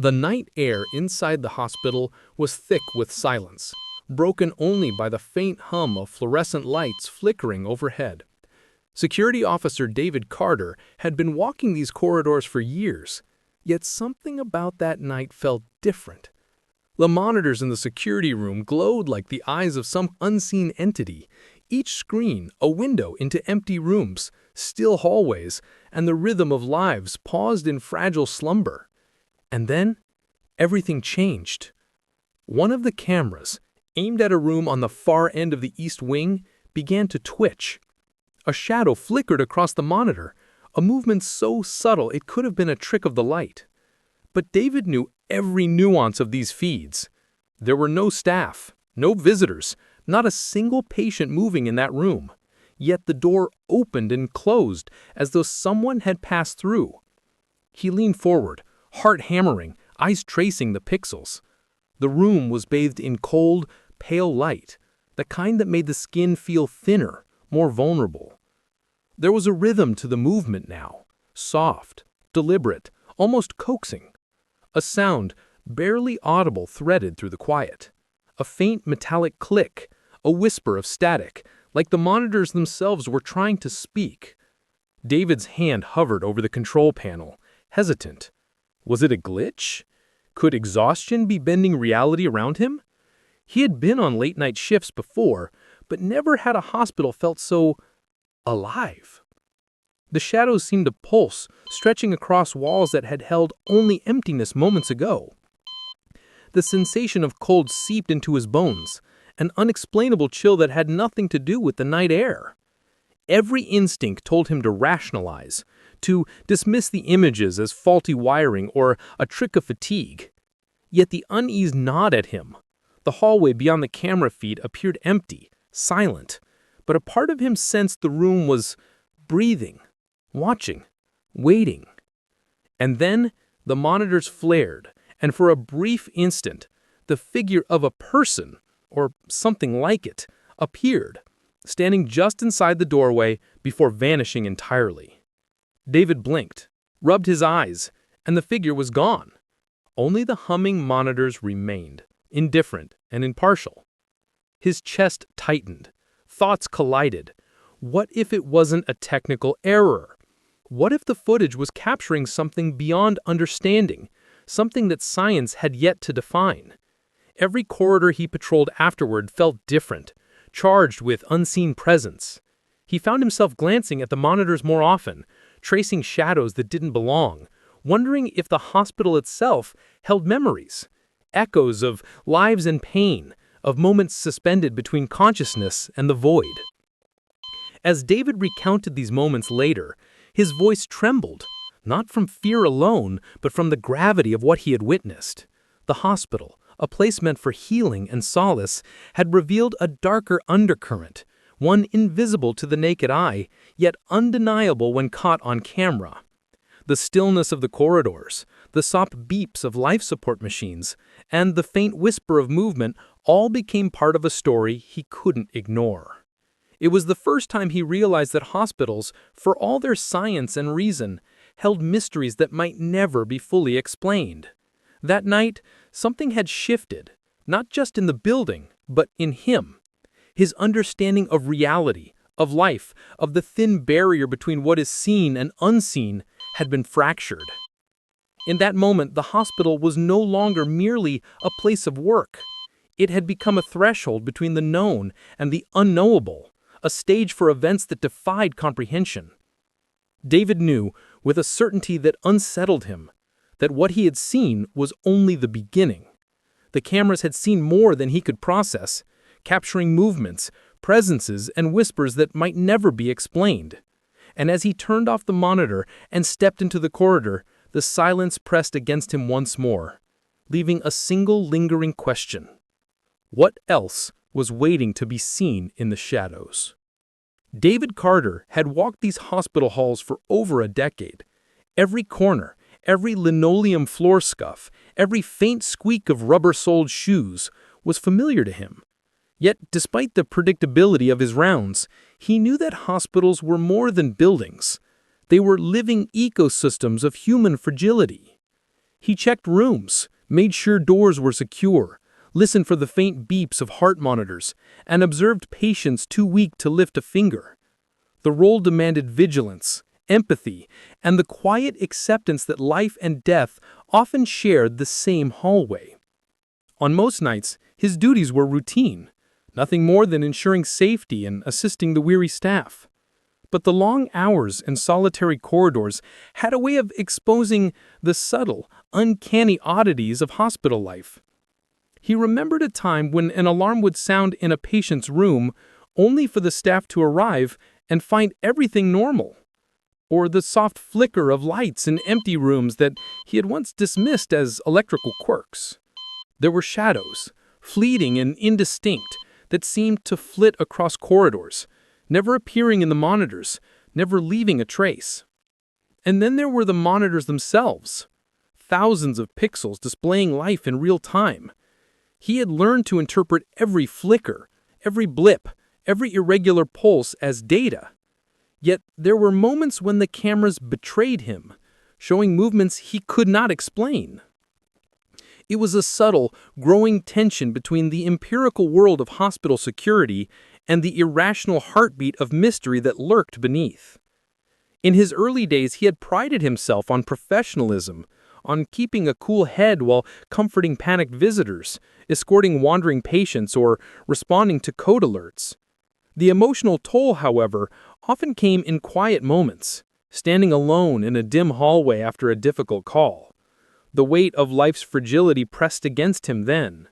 The night air inside the hospital was thick with silence, broken only by the faint hum of fluorescent lights flickering overhead. Security Officer David Carter had been walking these corridors for years, yet something about that night felt different. The monitors in the security room glowed like the eyes of some unseen entity, each screen a window into empty rooms, still hallways, and the rhythm of lives paused in fragile slumber. And then, everything changed. One of the cameras, aimed at a room on the far end of the east wing, began to twitch. A shadow flickered across the monitor, a movement so subtle it could have been a trick of the light. But David knew every nuance of these feeds. There were no staff, no visitors, not a single patient moving in that room. Yet the door opened and closed as though someone had passed through. He leaned forward, heart hammering, eyes tracing the pixels. The room was bathed in cold, pale light, the kind that made the skin feel thinner, more vulnerable. There was a rhythm to the movement now, soft, deliberate, almost coaxing. A sound, barely audible, threaded through the quiet. A faint metallic click, a whisper of static, like the monitors themselves were trying to speak. David's hand hovered over the control panel, hesitant. Was it a glitch? Could exhaustion be bending reality around him? He had been on late-night shifts before, but never had a hospital felt so alive. The shadows seemed to pulse, stretching across walls that had held only emptiness moments ago. The sensation of cold seeped into his bones, an unexplainable chill that had nothing to do with the night air. Every instinct told him to rationalize, to dismiss the images as faulty wiring or a trick of fatigue. Yet the unease gnawed at him. The hallway beyond the camera feed appeared empty, silent, but a part of him sensed the room was breathing, watching, waiting. And then the monitors flared, and for a brief instant, the figure of a person, or something like it, appeared, standing just inside the doorway before vanishing entirely. David blinked, rubbed his eyes, and the figure was gone. Only the humming monitors remained, indifferent and impartial. His chest tightened. Thoughts collided. What if it wasn't a technical error? What if the footage was capturing something beyond understanding, something that science had yet to define? Every corridor he patrolled afterward felt different, charged with unseen presence. He found himself glancing at the monitors more often, tracing shadows that didn't belong, wondering if the hospital itself held memories, echoes of lives and pain, of moments suspended between consciousness and the void. As David recounted these moments later, his voice trembled, not from fear alone, but from the gravity of what he had witnessed. The hospital, a place meant for healing and solace, had revealed a darker undercurrent, one invisible to the naked eye, yet undeniable when caught on camera. The stillness of the corridors, the soft beeps of life support machines, and the faint whisper of movement all became part of a story he couldn't ignore. It was the first time he realized that hospitals, for all their science and reason, held mysteries that might never be fully explained. That night, something had shifted, not just in the building, but in him. His understanding of reality, of life, of the thin barrier between what is seen and unseen had been fractured. In that moment, the hospital was no longer merely a place of work. It had become a threshold between the known and the unknowable, a stage for events that defied comprehension. David knew, with a certainty that unsettled him, that what he had seen was only the beginning. The cameras had seen more than he could process, capturing movements, presences, and whispers that might never be explained. And as he turned off the monitor and stepped into the corridor, the silence pressed against him once more, leaving a single lingering question. What else was waiting to be seen in the shadows? David Carter had walked these hospital halls for over a decade. Every corner, every linoleum floor scuff, every faint squeak of rubber-soled shoes was familiar to him. Yet, despite the predictability of his rounds, he knew that hospitals were more than buildings. They were living ecosystems of human fragility. He checked rooms, made sure doors were secure, listened for the faint beeps of heart monitors, and observed patients too weak to lift a finger. The role demanded vigilance, empathy, and the quiet acceptance that life and death often shared the same hallway. On most nights, his duties were routine, nothing more than ensuring safety and assisting the weary staff. But the long hours and solitary corridors had a way of exposing the subtle, uncanny oddities of hospital life. He remembered a time when an alarm would sound in a patient's room only for the staff to arrive and find everything normal, or the soft flicker of lights in empty rooms that he had once dismissed as electrical quirks. There were shadows, fleeting and indistinct, that seemed to flit across corridors, never appearing in the monitors, never leaving a trace. And then there were the monitors themselves, thousands of pixels displaying life in real time. He had learned to interpret every flicker, every blip, every irregular pulse as data. Yet there were moments when the cameras betrayed him, showing movements he could not explain. It was a subtle, growing tension between the empirical world of hospital security and the irrational heartbeat of mystery that lurked beneath. In his early days, he had prided himself on professionalism, on keeping a cool head while comforting panicked visitors, escorting wandering patients, or responding to code alerts. The emotional toll, however, often came in quiet moments, standing alone in a dim hallway after a difficult call. The weight of life's fragility pressed against him then.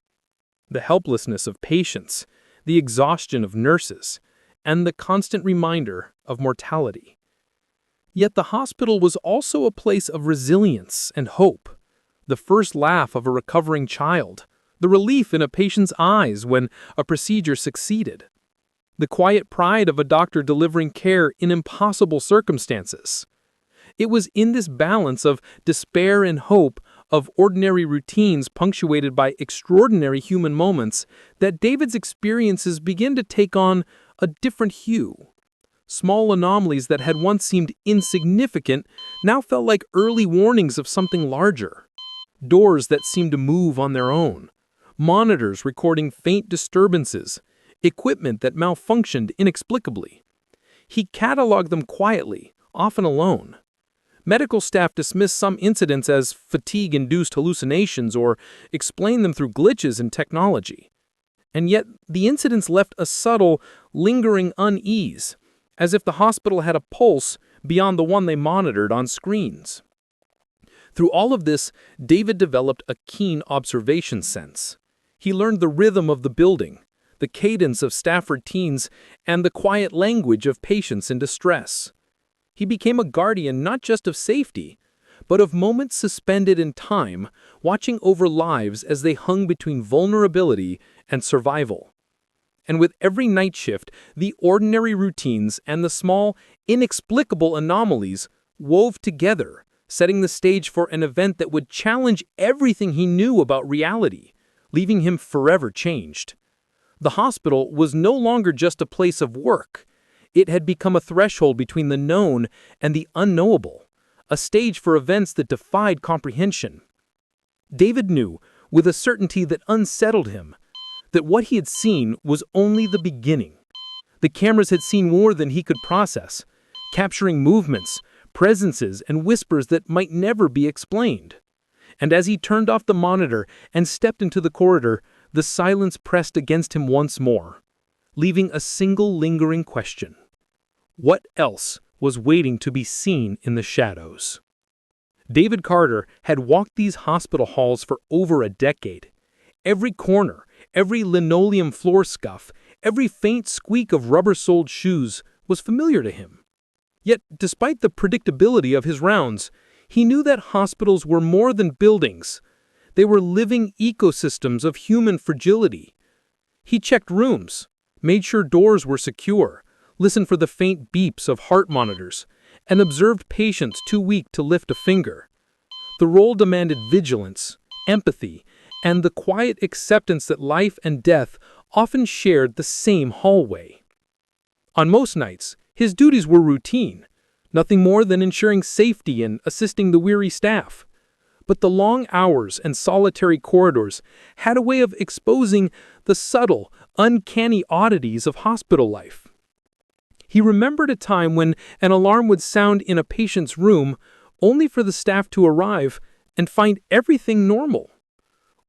The helplessness of patients, the exhaustion of nurses, and the constant reminder of mortality. Yet the hospital was also a place of resilience and hope. The first laugh of a recovering child, the relief in a patient's eyes when a procedure succeeded, the quiet pride of a doctor delivering care in impossible circumstances. It was in this balance of despair and hope, of ordinary routines punctuated by extraordinary human moments, that David's experiences begin to take on a different hue. Small anomalies that had once seemed insignificant now felt like early warnings of something larger. Doors that seemed to move on their own, monitors recording faint disturbances, equipment that malfunctioned inexplicably. He cataloged them quietly, often alone. Medical staff dismissed some incidents as fatigue-induced hallucinations or explained them through glitches in technology. And yet, the incidents left a subtle, lingering unease, as if the hospital had a pulse beyond the one they monitored on screens. Through all of this, David developed a keen observation sense. He learned the rhythm of the building, the cadence of staff routines, and the quiet language of patients in distress. He became a guardian not just of safety, but of moments suspended in time, watching over lives as they hung between vulnerability and survival. And with every night shift, the ordinary routines and the small, inexplicable anomalies wove together, setting the stage for an event that would challenge everything he knew about reality, leaving him forever changed. The hospital was no longer just a place of work. It had become a threshold between the known and the unknowable, a stage for events that defied comprehension. David knew, with a certainty that unsettled him, that what he had seen was only the beginning. The cameras had seen more than he could process, capturing movements, presences, and whispers that might never be explained. And as he turned off the monitor and stepped into the corridor, the silence pressed against him once more, leaving a single lingering question. What else was waiting to be seen in the shadows? David Carter had walked these hospital halls for over a decade. Every corner, every linoleum floor scuff, every faint squeak of rubber-soled shoes was familiar to him. Yet, despite the predictability of his rounds, he knew that hospitals were more than buildings. They were living ecosystems of human fragility. He checked rooms, made sure doors were secure, listened for the faint beeps of heart monitors, and observed patients too weak to lift a finger. The role demanded vigilance, empathy, and the quiet acceptance that life and death often shared the same hallway. On most nights, his duties were routine, nothing more than ensuring safety and assisting the weary staff. But the long hours and solitary corridors had a way of exposing the subtle, uncanny oddities of hospital life. He remembered a time when an alarm would sound in a patient's room only for the staff to arrive and find everything normal.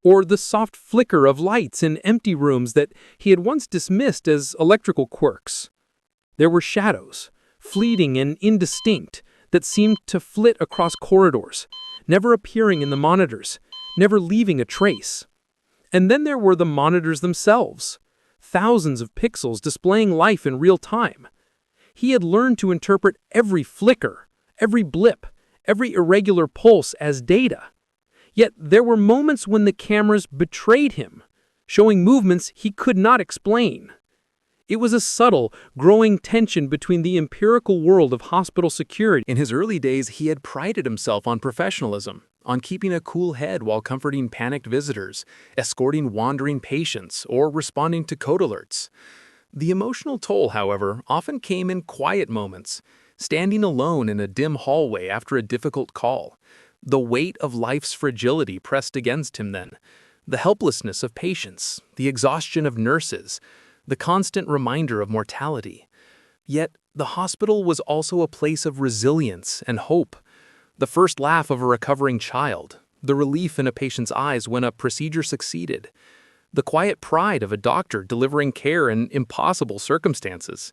Or the soft flicker of lights in empty rooms that he had once dismissed as electrical quirks. There were shadows, fleeting and indistinct, that seemed to flit across corridors, never appearing in the monitors, never leaving a trace. And then there were the monitors themselves, thousands of pixels displaying life in real time. He had learned to interpret every flicker, every blip, every irregular pulse as data. Yet there were moments when the cameras betrayed him, showing movements he could not explain. It was a subtle, growing tension between the empirical world of hospital security. In his early days, he had prided himself on professionalism, on keeping a cool head while comforting panicked visitors, escorting wandering patients, or responding to code alerts. The emotional toll, however, often came in quiet moments, standing alone in a dim hallway after a difficult call. The weight of life's fragility pressed against him then, the helplessness of patients, the exhaustion of nurses, the constant reminder of mortality. Yet, the hospital was also a place of resilience and hope. The first laugh of a recovering child, the relief in a patient's eyes when a procedure succeeded, the quiet pride of a doctor delivering care in impossible circumstances.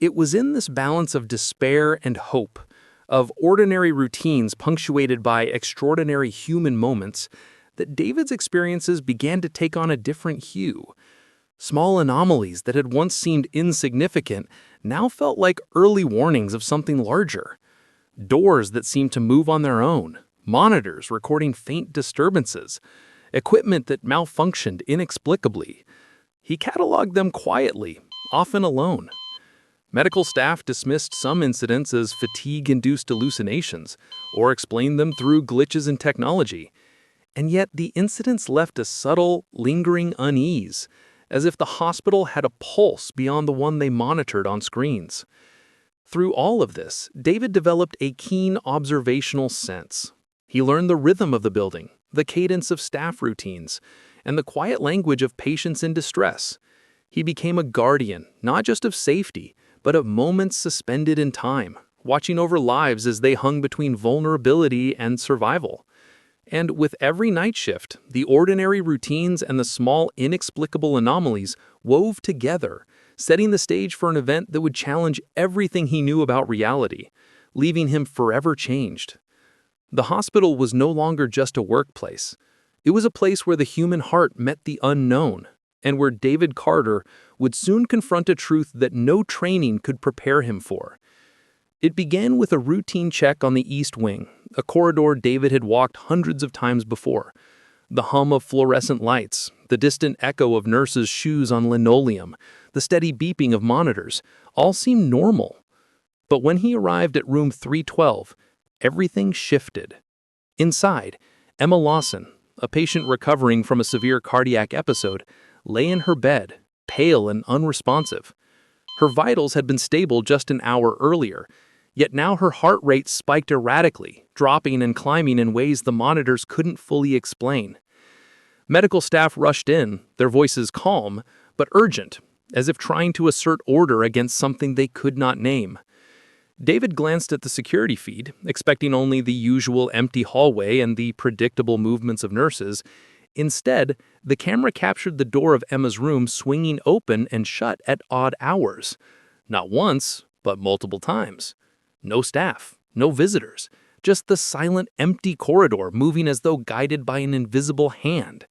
It was in this balance of despair and hope, of ordinary routines punctuated by extraordinary human moments, that David's experiences began to take on a different hue. Small anomalies that had once seemed insignificant now felt like early warnings of something larger. Doors that seemed to move on their own, monitors recording faint disturbances, equipment that malfunctioned inexplicably. He cataloged them quietly, often alone. Medical staff dismissed some incidents as fatigue-induced hallucinations or explained them through glitches in technology. And yet the incidents left a subtle, lingering unease, as if the hospital had a pulse beyond the one they monitored on screens. Through all of this, David developed a keen observational sense. He learned the rhythm of the building, the cadence of staff routines, and the quiet language of patients in distress. He became a guardian, not just of safety, but of moments suspended in time, watching over lives as they hung between vulnerability and survival. And with every night shift, the ordinary routines and the small, inexplicable anomalies wove together, setting the stage for an event that would challenge everything he knew about reality, leaving him forever changed. The hospital was no longer just a workplace. It was a place where the human heart met the unknown, and where David Carter would soon confront a truth that no training could prepare him for. It began with a routine check on the East Wing, a corridor David had walked hundreds of times before. The hum of fluorescent lights, the distant echo of nurses' shoes on linoleum, the steady beeping of monitors, all seemed normal. But when he arrived at room 312, everything shifted. Inside, Emma Lawson, a patient recovering from a severe cardiac episode, lay in her bed, pale and unresponsive. Her vitals had been stable just an hour earlier, yet now her heart rate spiked erratically, dropping and climbing in ways the monitors couldn't fully explain. Medical staff rushed in, their voices calm, but urgent, as if trying to assert order against something they could not name. David glanced at the security feed, expecting only the usual empty hallway and the predictable movements of nurses. Instead, the camera captured the door of Emma's room swinging open and shut at odd hours. Not once, but multiple times. No staff, no visitors, just the silent, empty corridor moving as though guided by an invisible hand.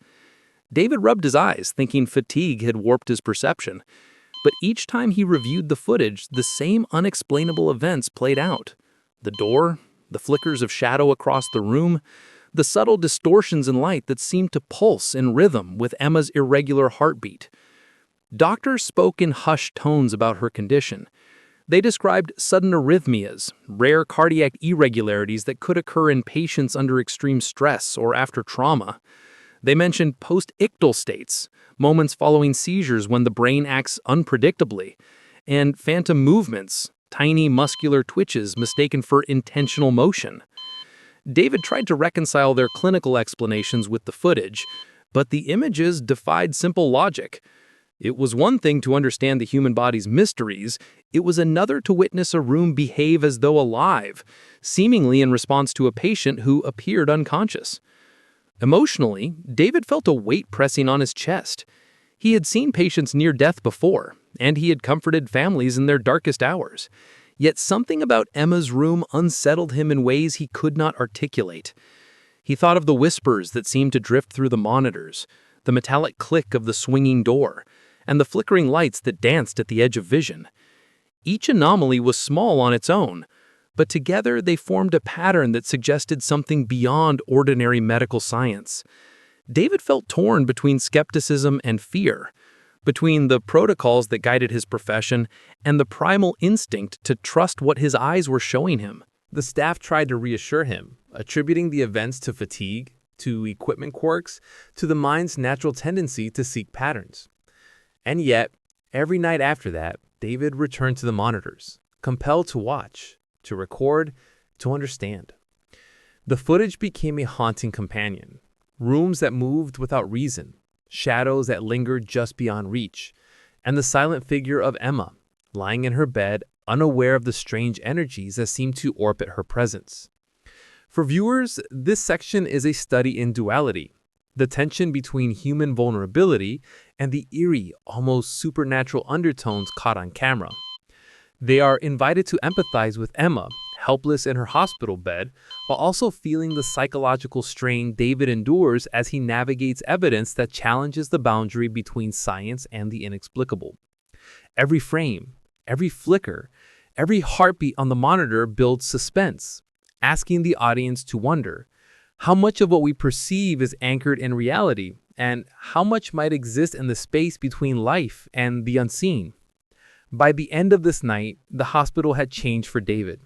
David rubbed his eyes, thinking fatigue had warped his perception. But each time he reviewed the footage, the same unexplainable events played out. The door, the flickers of shadow across the room, the subtle distortions in light that seemed to pulse in rhythm with Emma's irregular heartbeat. Doctors spoke in hushed tones about her condition. They described sudden arrhythmias, rare cardiac irregularities that could occur in patients under extreme stress or after trauma. They mentioned post-ictal states, moments following seizures when the brain acts unpredictably, and phantom movements, tiny muscular twitches mistaken for intentional motion. David tried to reconcile their clinical explanations with the footage, but the images defied simple logic. It was one thing to understand the human body's mysteries, it was another to witness a room behave as though alive, seemingly in response to a patient who appeared unconscious. Emotionally, David felt a weight pressing on his chest. He had seen patients near death before, and he had comforted families in their darkest hours. Yet something about Emma's room unsettled him in ways he could not articulate. He thought of the whispers that seemed to drift through the monitors, the metallic click of the swinging door, and the flickering lights that danced at the edge of vision. Each anomaly was small on its own, but together they formed a pattern that suggested something beyond ordinary medical science. David felt torn between skepticism and fear, between the protocols that guided his profession and the primal instinct to trust what his eyes were showing him. The staff tried to reassure him, attributing the events to fatigue, to equipment quirks, to the mind's natural tendency to seek patterns. And yet, every night after that, David returned to the monitors, compelled to watch, to record, to understand. The footage became a haunting companion. Rooms that moved without reason, shadows that lingered just beyond reach, and the silent figure of Emma, lying in her bed, unaware of the strange energies that seemed to orbit her presence. For viewers, this section is a study in duality, the tension between human vulnerability and the eerie, almost supernatural undertones caught on camera. They are invited to empathize with Emma, helpless in her hospital bed, while also feeling the psychological strain David endures as he navigates evidence that challenges the boundary between science and the inexplicable. Every frame, every flicker, every heartbeat on the monitor builds suspense, asking the audience to wonder how much of what we perceive is anchored in reality and how much might exist in the space between life and the unseen. By the end of this night, the hospital had changed for David.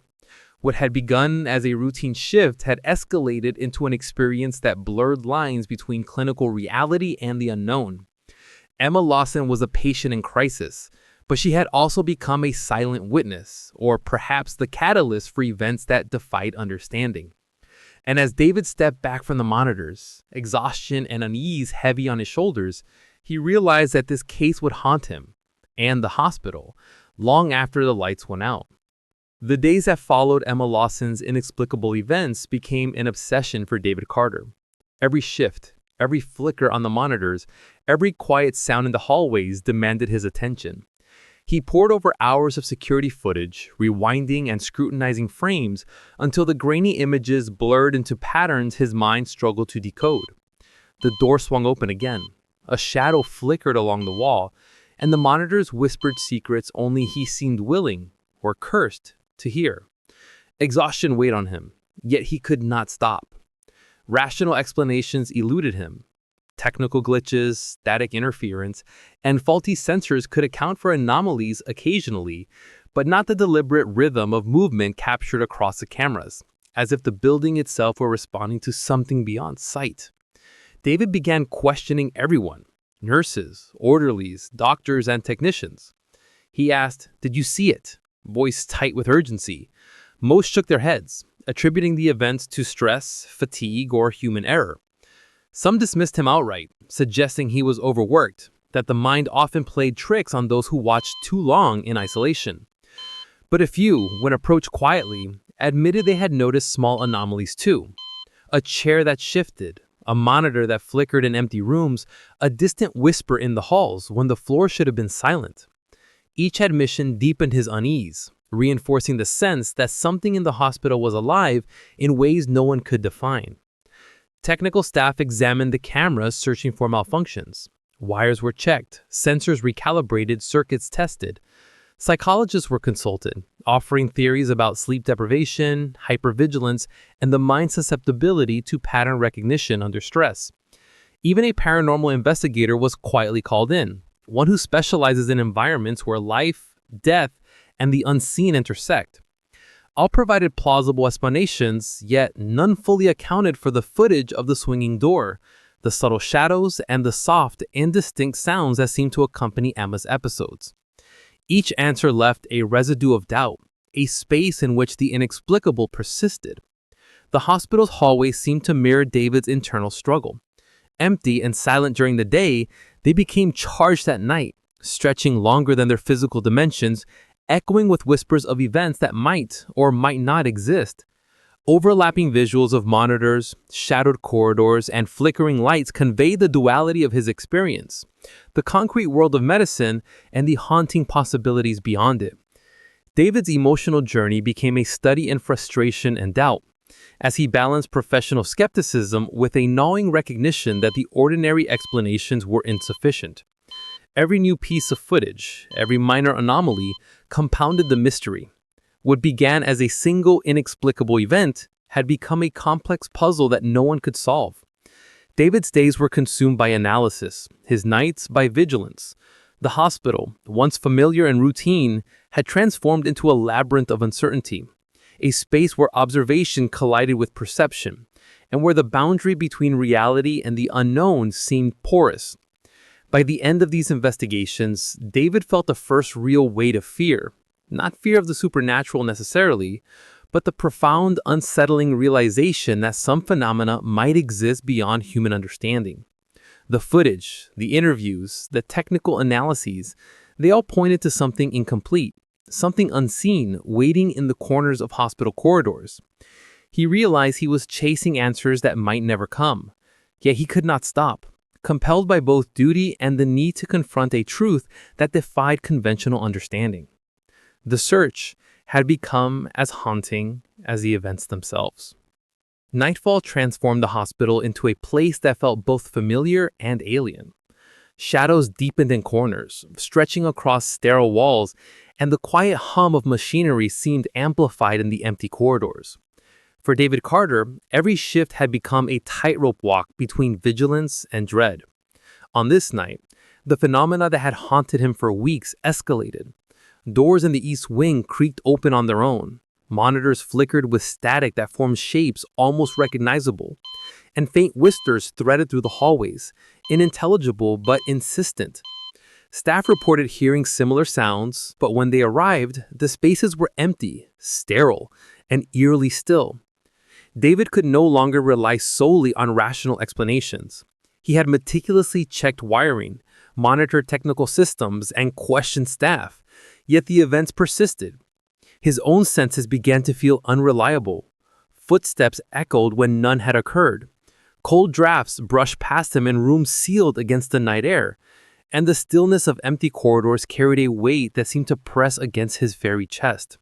What had begun as a routine shift had escalated into an experience that blurred lines between clinical reality and the unknown. Emma Lawson was a patient in crisis, but she had also become a silent witness, or perhaps the catalyst for events that defied understanding. And as David stepped back from the monitors, exhaustion and unease heavy on his shoulders, he realized that this case would haunt him and the hospital long after the lights went out. The days that followed Emma Lawson's inexplicable events became an obsession for David Carter. Every shift, every flicker on the monitors, every quiet sound in the hallways demanded his attention. He pored over hours of security footage, rewinding and scrutinizing frames until the grainy images blurred into patterns his mind struggled to decode. The door swung open again. A shadow flickered along the wall, and the monitors whispered secrets only he seemed willing, or cursed, to hear. Exhaustion weighed on him, yet he could not stop. Rational explanations eluded him. Technical glitches, static interference, and faulty sensors could account for anomalies occasionally, but not the deliberate rhythm of movement captured across the cameras, as if the building itself were responding to something beyond sight. David began questioning everyone, nurses, orderlies, doctors, and technicians. He asked, "Did you see it?" Voice tight with urgency. Most shook their heads, attributing the events to stress, fatigue, or human error. Some dismissed him outright, suggesting he was overworked, that the mind often played tricks on those who watched too long in isolation. But a few, when approached quietly, admitted they had noticed small anomalies too. A chair that shifted, a monitor that flickered in empty rooms, a distant whisper in the halls when the floor should have been silent. Each admission deepened his unease, reinforcing the sense that something in the hospital was alive in ways no one could define. Technical staff examined the cameras, searching for malfunctions. Wires were checked, sensors recalibrated, circuits tested. Psychologists were consulted, offering theories about sleep deprivation, hypervigilance, and the mind's susceptibility to pattern recognition under stress. Even a paranormal investigator was quietly called in, one who specializes in environments where life, death, and the unseen intersect. All provided plausible explanations, yet none fully accounted for the footage of the swinging door, the subtle shadows, and the soft, indistinct sounds that seemed to accompany Emma's episodes. Each answer left a residue of doubt, a space in which the inexplicable persisted. The hospital's hallways seemed to mirror David's internal struggle. Empty and silent during the day, they became charged at night, stretching longer than their physical dimensions, echoing with whispers of events that might or might not exist. Overlapping visuals of monitors, shadowed corridors, and flickering lights convey the duality of his experience, the concrete world of medicine and the haunting possibilities beyond it. David's emotional journey became a study in frustration and doubt, as he balanced professional skepticism with a gnawing recognition that the ordinary explanations were insufficient. Every new piece of footage, every minor anomaly, compounded the mystery. What began as a single inexplicable event had become a complex puzzle that no one could solve. David's days were consumed by analysis, his nights by vigilance. The hospital, once familiar and routine, had transformed into a labyrinth of uncertainty, a space where observation collided with perception, and where the boundary between reality and the unknown seemed porous. By the end of these investigations, David felt the first real weight of fear, not fear of the supernatural necessarily, but the profound, unsettling realization that some phenomena might exist beyond human understanding. The footage, the interviews, the technical analyses, they all pointed to something incomplete, something unseen waiting in the corners of hospital corridors. He realized he was chasing answers that might never come, yet he could not stop, compelled by both duty and the need to confront a truth that defied conventional understanding. The search had become as haunting as the events themselves. Nightfall transformed the hospital into a place that felt both familiar and alien. Shadows deepened in corners, stretching across sterile walls, and the quiet hum of machinery seemed amplified in the empty corridors. For David Carter, every shift had become a tightrope walk between vigilance and dread. On this night, the phenomena that had haunted him for weeks escalated. Doors in the east wing creaked open on their own. Monitors flickered with static that formed shapes almost recognizable. And faint whispers threaded through the hallways, unintelligible but insistent. Staff reported hearing similar sounds, but when they arrived, the spaces were empty, sterile, and eerily still. David could no longer rely solely on rational explanations. He had meticulously checked wiring, monitored technical systems, and questioned staff, yet the events persisted. His own senses began to feel unreliable. Footsteps echoed when none had occurred. Cold drafts brushed past him in rooms sealed against the night air, and the stillness of empty corridors carried a weight that seemed to press against his very chest.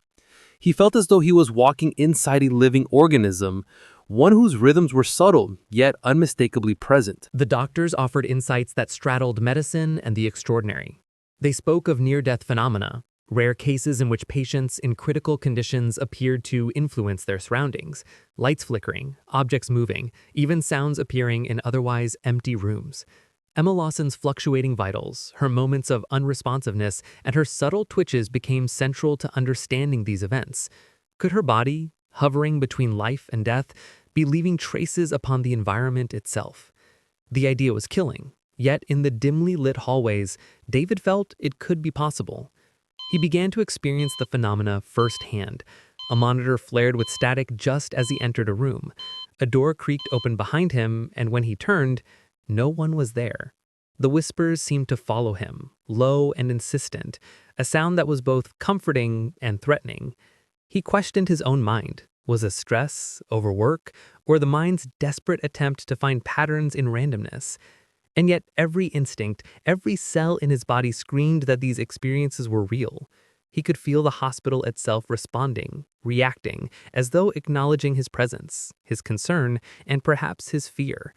He felt as though he was walking inside a living organism, one whose rhythms were subtle, yet unmistakably present. The doctors offered insights that straddled medicine and the extraordinary. They spoke of near-death phenomena, rare cases in which patients in critical conditions appeared to influence their surroundings, lights flickering, objects moving, even sounds appearing in otherwise empty rooms. Emma Lawson's fluctuating vitals, her moments of unresponsiveness, and her subtle twitches became central to understanding these events. Could her body, hovering between life and death, be leaving traces upon the environment itself? The idea was killing, yet in the dimly lit hallways, David felt it could be possible. He began to experience the phenomena firsthand. A monitor flared with static just as he entered a room. A door creaked open behind him, and when he turned, no one was there. The whispers seemed to follow him, low and insistent, a sound that was both comforting and threatening. He questioned his own mind. Was it stress, overwork, or the mind's desperate attempt to find patterns in randomness? And yet every instinct, every cell in his body screamed that these experiences were real. He could feel the hospital itself responding, reacting, as though acknowledging his presence, his concern, and perhaps his fear.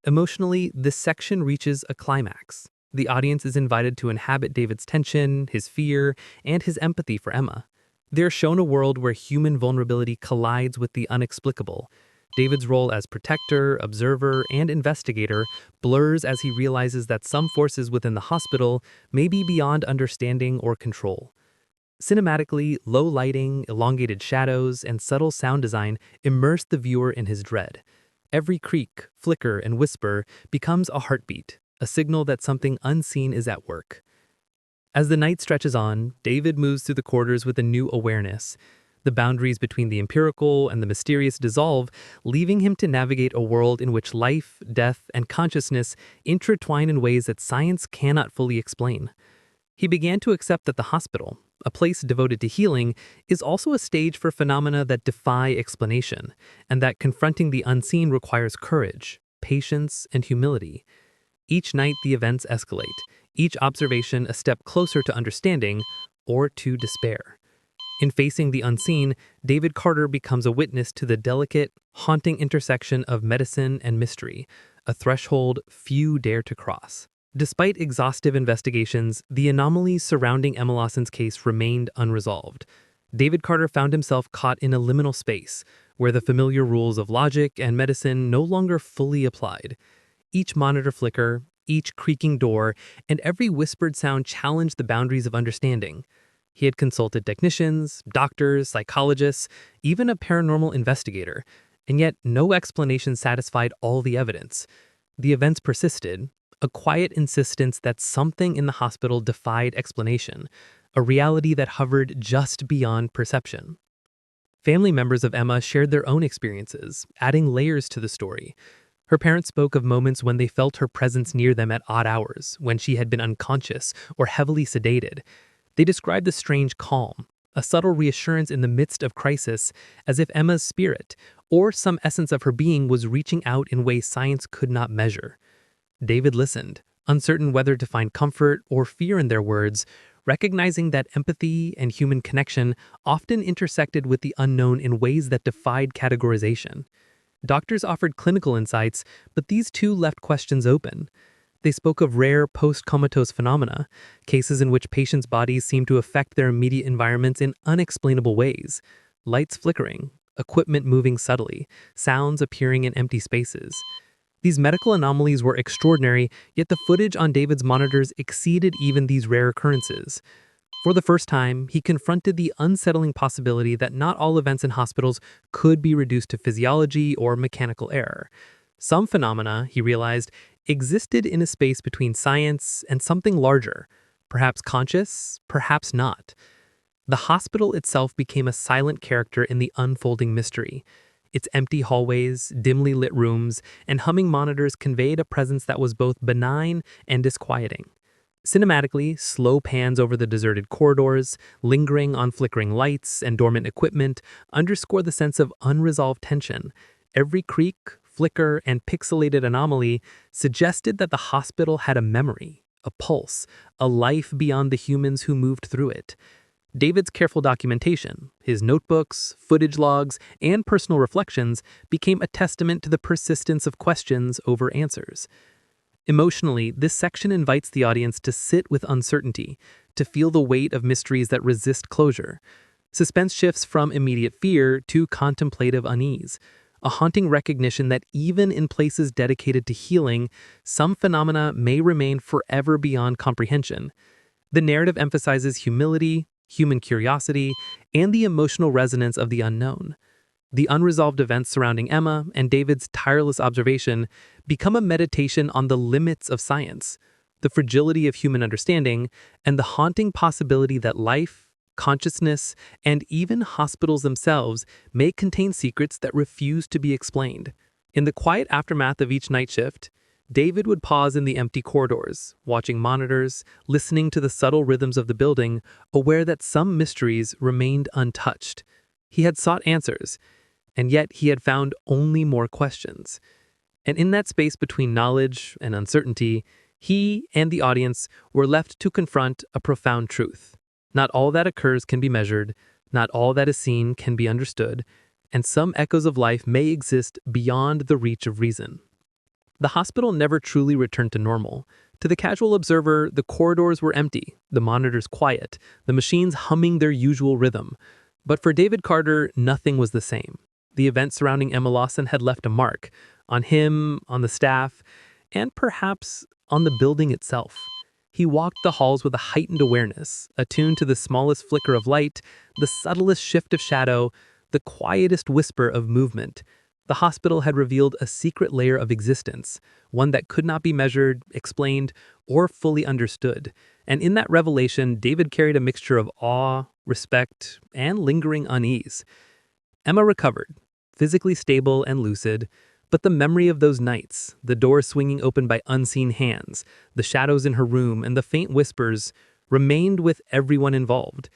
Emotionally, this section reaches a climax. The audience is invited to inhabit David's tension, his fear, and his empathy for Emma. They're shown a world where human vulnerability collides with the unexplicable. David's role as protector, observer, and investigator blurs as he realizes that some forces within the hospital may be beyond understanding or control. Cinematically, low lighting, elongated shadows, and subtle sound design immerse the viewer in his dread. Every creak, flicker, and whisper becomes a heartbeat, a signal that something unseen is at work. As the night stretches on, David moves through the corridors with a new awareness. The boundaries between the empirical and the mysterious dissolve, leaving him to navigate a world in which life, death, and consciousness intertwine in ways that science cannot fully explain. He began to accept that the hospital, a place devoted to healing, is also a stage for phenomena that defy explanation, and that confronting the unseen requires courage, patience, and humility. Each night the events escalate, each observation a step closer to understanding or to despair. In facing the unseen, David Carter becomes a witness to the delicate, haunting intersection of medicine and mystery, a threshold few dare to cross. Despite exhaustive investigations, the anomalies surrounding Emma Lawson's case remained unresolved. David Carter found himself caught in a liminal space, where the familiar rules of logic and medicine no longer fully applied. Each monitor flicker, each creaking door, and every whispered sound challenged the boundaries of understanding. He had consulted technicians, doctors, psychologists, even a paranormal investigator, and yet no explanation satisfied all the evidence. The events persisted, a quiet insistence that something in the hospital defied explanation, a reality that hovered just beyond perception. Family members of Emma shared their own experiences, adding layers to the story. Her parents spoke of moments when they felt her presence near them at odd hours, when she had been unconscious or heavily sedated. They described the strange calm, a subtle reassurance in the midst of crisis, as if Emma's spirit, or some essence of her being, was reaching out in ways science could not measure. David listened, uncertain whether to find comfort or fear in their words, recognizing that empathy and human connection often intersected with the unknown in ways that defied categorization. Doctors offered clinical insights, but these too left questions open. They spoke of rare post-comatose phenomena, cases in which patients' bodies seemed to affect their immediate environments in unexplainable ways. Lights flickering, equipment moving subtly, sounds appearing in empty spaces. These medical anomalies were extraordinary, yet the footage on David's monitors exceeded even these rare occurrences. For the first time, he confronted the unsettling possibility that not all events in hospitals could be reduced to physiology or mechanical error. Some phenomena, he realized, existed in a space between science and something larger, perhaps conscious, perhaps not. The hospital itself became a silent character in the unfolding mystery. Its empty hallways, dimly lit rooms, and humming monitors conveyed a presence that was both benign and disquieting. Cinematically, slow pans over the deserted corridors, lingering on flickering lights and dormant equipment, underscore the sense of unresolved tension. Every creak, flicker, and pixelated anomaly suggested that the hospital had a memory, a pulse, a life beyond the humans who moved through it. David's careful documentation, his notebooks, footage logs, and personal reflections became a testament to the persistence of questions over answers. Emotionally, this section invites the audience to sit with uncertainty, to feel the weight of mysteries that resist closure. Suspense shifts from immediate fear to contemplative unease, a haunting recognition that even in places dedicated to healing, some phenomena may remain forever beyond comprehension. The narrative emphasizes humility, human curiosity, and the emotional resonance of the unknown. The unresolved events surrounding Emma and David's tireless observation become a meditation on the limits of science, the fragility of human understanding, and the haunting possibility that life, consciousness, and even hospitals themselves may contain secrets that refuse to be explained. In the quiet aftermath of each night shift, David would pause in the empty corridors, watching monitors, listening to the subtle rhythms of the building, aware that some mysteries remained untouched. He had sought answers, and yet he had found only more questions. And in that space between knowledge and uncertainty, he and the audience were left to confront a profound truth. Not all that occurs can be measured, not all that is seen can be understood, and some echoes of life may exist beyond the reach of reason. The hospital never truly returned to normal. To the casual observer, the corridors were empty, the monitors quiet, the machines humming their usual rhythm. But for David Carter, nothing was the same. The events surrounding Emma Lawson had left a mark on him, on the staff, and perhaps on the building itself. He walked the halls with a heightened awareness, attuned to the smallest flicker of light, the subtlest shift of shadow, the quietest whisper of movement. The hospital had revealed a secret layer of existence, one that could not be measured, explained, or fully understood. And in that revelation, David carried a mixture of awe, respect, and lingering unease. Emma recovered, physically stable and lucid, but the memory of those nights, the door swinging open by unseen hands, the shadows in her room, and the faint whispers remained with everyone involved.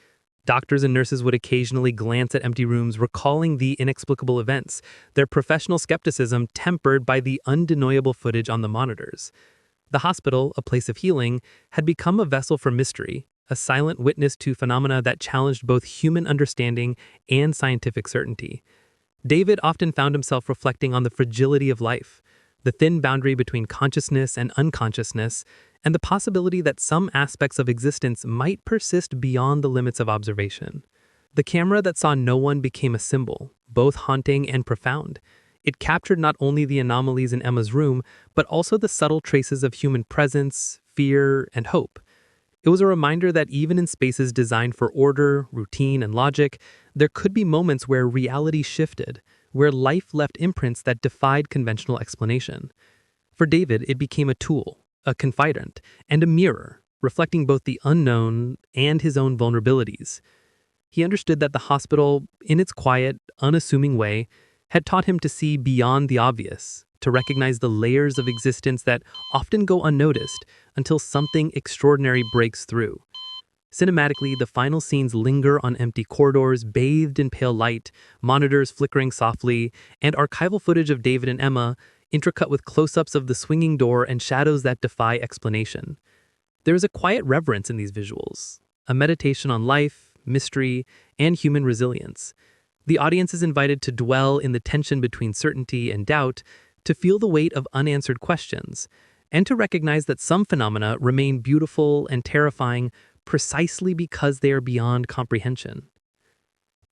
Doctors and nurses would occasionally glance at empty rooms, recalling the inexplicable events, their professional skepticism tempered by the undeniable footage on the monitors. The hospital, a place of healing, had become a vessel for mystery, a silent witness to phenomena that challenged both human understanding and scientific certainty. David often found himself reflecting on the fragility of life, the thin boundary between consciousness and unconsciousness, and the possibility that some aspects of existence might persist beyond the limits of observation. The camera that saw no one became a symbol, both haunting and profound. It captured not only the anomalies in Emma's room, but also the subtle traces of human presence, fear, and hope. It was a reminder that even in spaces designed for order, routine, and logic, there could be moments where reality shifted, where life left imprints that defied conventional explanation. For David, it became a tool, a confidant, and a mirror, reflecting both the unknown and his own vulnerabilities. He understood that the hospital, in its quiet, unassuming way, had taught him to see beyond the obvious, to recognize the layers of existence that often go unnoticed until something extraordinary breaks through. Cinematically, the final scenes linger on empty corridors, bathed in pale light, monitors flickering softly, and archival footage of David and Emma, intricate with close-ups of the swinging door and shadows that defy explanation. There is a quiet reverence in these visuals, a meditation on life, mystery, and human resilience. The audience is invited to dwell in the tension between certainty and doubt, to feel the weight of unanswered questions, and to recognize that some phenomena remain beautiful and terrifying precisely because they are beyond comprehension.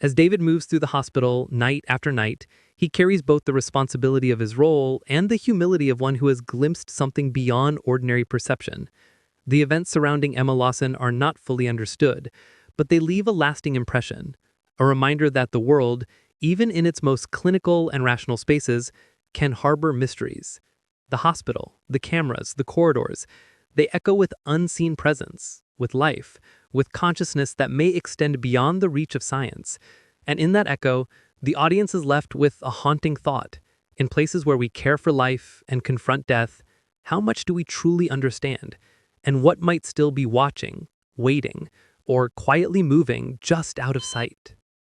As David moves through the hospital night after night, he carries both the responsibility of his role and the humility of one who has glimpsed something beyond ordinary perception. The events surrounding Emma Lawson are not fully understood, but they leave a lasting impression, a reminder that the world, even in its most clinical and rational spaces, can harbor mysteries. The hospital, the cameras, the corridors, they echo with unseen presence, with life, with consciousness that may extend beyond the reach of science. And in that echo, the audience is left with a haunting thought. In places where we care for life and confront death, how much do we truly understand? And what might still be watching, waiting, or quietly moving just out of sight?